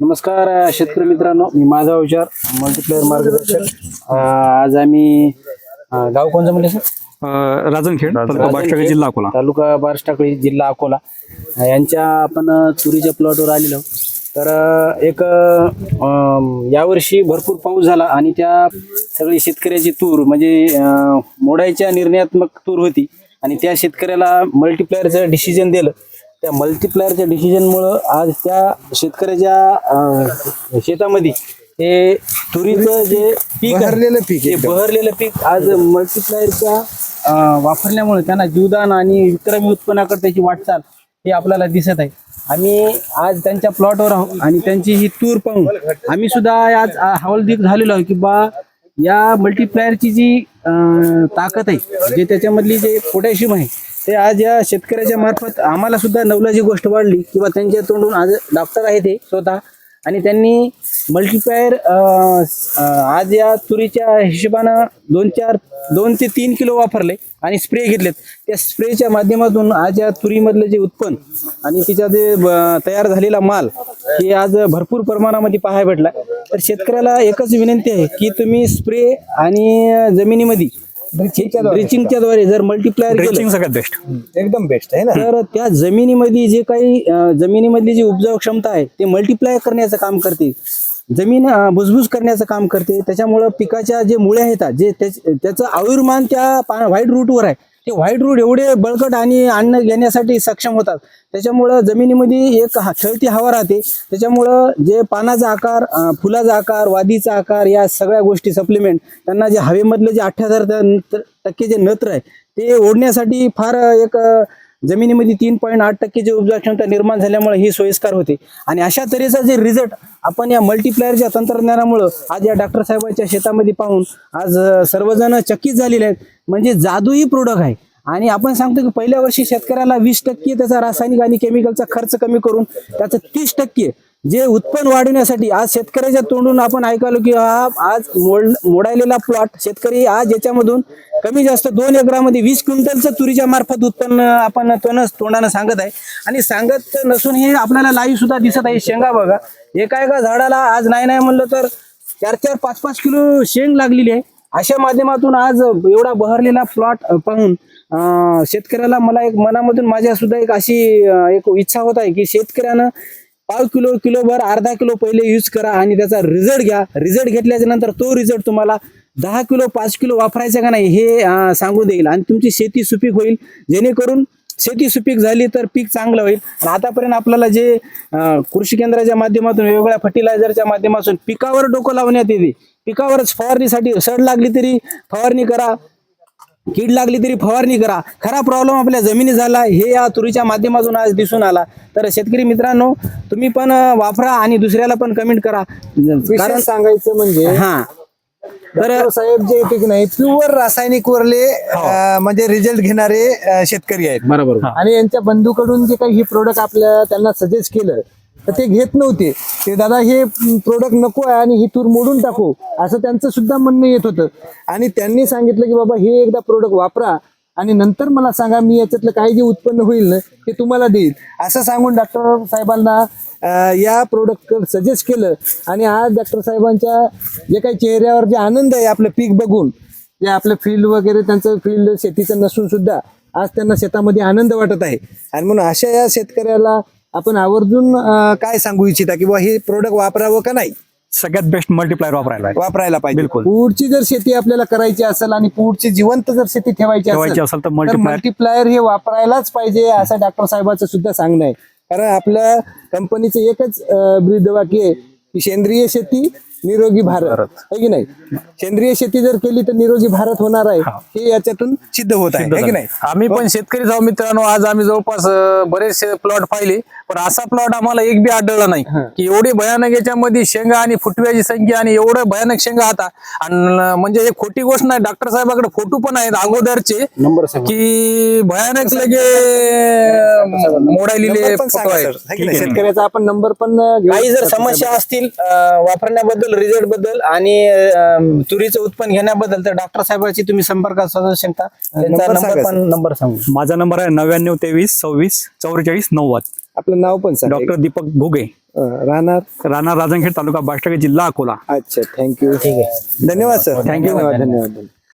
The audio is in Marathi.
नमस्कार शेतकरी मित्रांनो, मी माझा विचार मल्टीप्लेअर मार्गदर्शक. आज आम्ही गाव कोणतं म्हणजे सर? राजनखेड तालुका बाष्टागळी जिल्हा अकोला. तालुका बारष्टाकळी जिल्हा अकोला यांच्या आपण तुरीच्या प्लॉटवर आलेलो. तर एक यावर्षी भरपूर पाऊस झाला आणि त्या सगळी शेतकऱ्याची तूर म्हणजे मोडायच्या निर्णयात्मक तूर होती आणि त्या शेतकऱ्याला मल्टीप्लायरचं डिसिजन दिलं. त्या मल्टीप्लायरच्या डिसिजनमुळं आज त्या शेतकऱ्याच्या शेतामध्ये हे तुरीचं जे पीक बहरलेलं पीक आज मल्टीप्लायरच्या वापरल्यामुळे त्यांना जीवदान आणि विक्रमी उत्पन्नाकडे त्याची वाटचाल हे आपल्याला दिसत आहे. आम्ही आज त्यांच्या प्लॉटवर आहोत आणि त्यांची ही तूर पाहून आम्ही सुद्धा आज हवालदिल झालेलो आहोत की बा या मल्टीप्लायरची जी ताकद आहे, जे त्याच्यामधली जे पोटॅशियम आहे ते आज या शेतकऱ्याच्या मार्फत आम्हाला सुद्धा नवलाची गोष्ट वाढली किंवा त्यांच्या तोंडून आज डॉक्टर आहे ते स्वतः आणि त्यांनी मल्टीप्लायर आज या तुरीच्या हिशोबानं 2 ते 3 किलो वापरले आणि स्प्रे घेतलेत. त्या स्प्रेच्या माध्यमातून आज या तुरीमधलं जे उत्पन्न आणि तिचा जे तयार झालेला माल हे आज भरपूर प्रमाणामध्ये पाहायला भेटला. तर शेतकऱ्याला एकच विनंती आहे की तुम्ही स्प्रे आणि जमिनीमध्ये ड्रिचिंगच्या द्वारे जर मल्टीप्लायर ड्रिचिंग सगळ्यात बेस्ट, एकदम बेस्ट आहे ना. तर त्या जमिनीमध्ये जे काही जमिनीमधली जी उपजाऊ क्षमता आहे ते मल्टीप्लाय करण्याचं काम करते, जमीन भुसभुस करण्याचं काम करते. त्याच्यामुळं पिकाच्या जे मुळे आहेत जे त्याचं आयुर्मान त्या व्हाईट रूटवर आहे, ते व्हाईट रूट एवढे बळकट आणि अन्न घेण्यासाठी सक्षम होतात. त्याच्यामुळं जमिनीमध्ये एक खेळती हवा राहते. त्याच्यामुळं जे पानाचा आकार, फुलाचा आकार, वादीचा आकार या सगळ्या गोष्टी सप्लिमेंट त्यांना जे हवेमधलं जे 78% जे नत्र आहे ते ओढण्यासाठी फार एक जमिनीमध्ये 3.8% जे उपजा क्षमता निर्माण झाल्यामुळे ही सोयीस्कर होते. आणि अशा तऱ्हेचा जे रिझल्ट आपण या मल्टीप्लायरच्या तंत्रज्ञानामुळं आज या डॉक्टर साहेबांच्या शेतामध्ये पाहून आज सर्वजण चकित झालेले आहेत. म्हणजे जादूही प्रोडक्ट आहे. आणि आपण सांगतो की पहिल्या वर्षी शेतकऱ्याला 20% त्याचा रासायनिक आणि केमिकलचा खर्च कमी करून त्याचं 30% जे उत्पन्न वाढवण्यासाठी आज शेतकऱ्याच्या तोंडून आपण ऐकालो की हा आज मोडायलेला प्लॉट शेतकरी आज याच्यामधून कमी जास्त 2 एकरामध्ये 20 क्विंटलचं तुरीच्या मार्फत उत्पन्न आपण तोंडानं सांगत आहे. आणि सांगत नसून हे आपल्याला लाईव्ह सुद्धा दिसत आहे. शेंगा बघा, एका झाडाला आज नाही म्हणलं तर 4-4, 5-5 किलो शेंग लागलेली आहे. अशा माध्यमातून आज एवढा बहरलेला प्लॉट पाहून शेतकऱ्याला मला एक मनामधून माझ्या सुद्धा एक अशी एक इच्छा होत आहे की शेतकऱ्यानं पाव किलोभर अर्धा किलो पहिले यूज करा आणि त्याचा रिझल्ट घ्या. रिझल्ट घेतल्याच्या नंतर तो रिझल्ट तुम्हाला 10 किलो 5 किलो वापरायचा का नाही हे सांगून देईल आणि तुमची शेती सुपीक होईल. जेणेकरून शेती सुपीक झाली तर पीक चांगलं होईल. आणि आतापर्यंत आपल्याला जे कृषी केंद्राच्या माध्यमातून वेगवेगळ्या फर्टिलायझरच्या माध्यमातून पिकावर डोकं लावण्यात येते. पिकावरच फवारणीसाठी सड लागली तरी फवारणी करा, कीड लागली तरी फवारणी करा. खरा प्रॉब्लेम आपल्या जमिनी झाला हे या तुरीच्या माध्यमातून आज दिसून आला. तर शेतकरी मित्रांनो, तुम्ही पण वापरा आणि दुसऱ्याला पण कमेंट करा. कारण सांगायचं म्हणजे तर साहेब जे पीक नाही प्युअर रासायनिक वरले म्हणजे रिझल्ट घेणारे शेतकरी आहेत. बरोबर. आणि यांच्या बंधूकडून जे काही हे प्रोडक्ट आपल्या त्यांना सजेस्ट केलं तर ते घेत नव्हते. ते दादा हे प्रोडक्ट नको आहे आणि ही तूर मोडून टाकू असं त्यांचं सुद्धा म्हणणं येत होतं. आणि त्यांनी सांगितलं की बाबा हे एकदा प्रोडक्ट वापरा आणि नंतर मला सांगा, मी याच्यातलं काही जे उत्पन्न होईल ना ते तुम्हाला देईल असं सांगून डॉक्टर साहेबांना या प्रोडक्ट सजेस्ट केलं. आणि आज डॉक्टर साहेबांच्या जे काही चेहऱ्यावर जे आनंद आहे आपलं पीक बघून, जे आपलं फील्ड वगैरे त्यांचं फील्ड शेतीचं नसून सुद्धा आज त्यांना शेतामध्ये आनंद वाटत आहे. आणि म्हणून अशा या शेतकऱ्याला आपण आवर्जून काय सांगू इच्छिता की बा हे प्रोडक्ट वापरावं का नाही? सगळ्यात बेस्ट मल्टीप्लायर वापरायला पाहिजे. बिलकुल. पुढची जर शेती आपल्याला करायची असेल आणि पुढची जिवंत जर शेती ठेवायची असेल तर मल्टीप्लायर हे वापरायलाच पाहिजे असं डॉक्टर साहेबांचं सुद्धा सांगणं आहे. कारण आपल्या कंपनीचं एकच ब्रीदवाक्य आहे की सेंद्रिय शेती निरोगी भारत आहे की नाही. सेंद्रिय शेती जर केली तर निरोगी भारत होणार आहे हे याच्यातून सिद्ध होत आहे की नाही. आम्ही पण शेतकरी जाऊ मित्रांनो. आज आम्ही जवळपास बरेचसे प्लॉट पाहिले पण असा प्लॉट आम्हाला एक बी आढळला नाही की एवढी भयानक याच्यामध्ये शेंगा आणि फुटव्याची संख्या आणि एवढं भयानक शेंगा आता. आणि म्हणजे एक खोटी गोष्ट नाही, डॉक्टर साहेबाकडे फोटो पण आहेत अगोदरचे की भयानक लगे मोडायलेले फोटो आहेत. शेतकऱ्याचा आपण नंबर पण काही जर समस्या असतील वापरण्याबद्दल, रिझल्ट बद्दल आणि तुरीचं उत्पन्न घेण्याबद्दल तर डॉक्टर साहेबांची तुम्ही संपर्कात साधू शकता. त्यांचा नंबर सांगू. माझा नंबर आहे 99 23 26 44 90. आपलं नाव पण सांगा. डॉक्टर दीपक घोगे, राहणार. राणा राजंखेड, तालुका बाष्टगे, जिल्हा अकोला. अच्छा, थँक्यू. धन्यवाद सर. Thank you. धन्यवाद.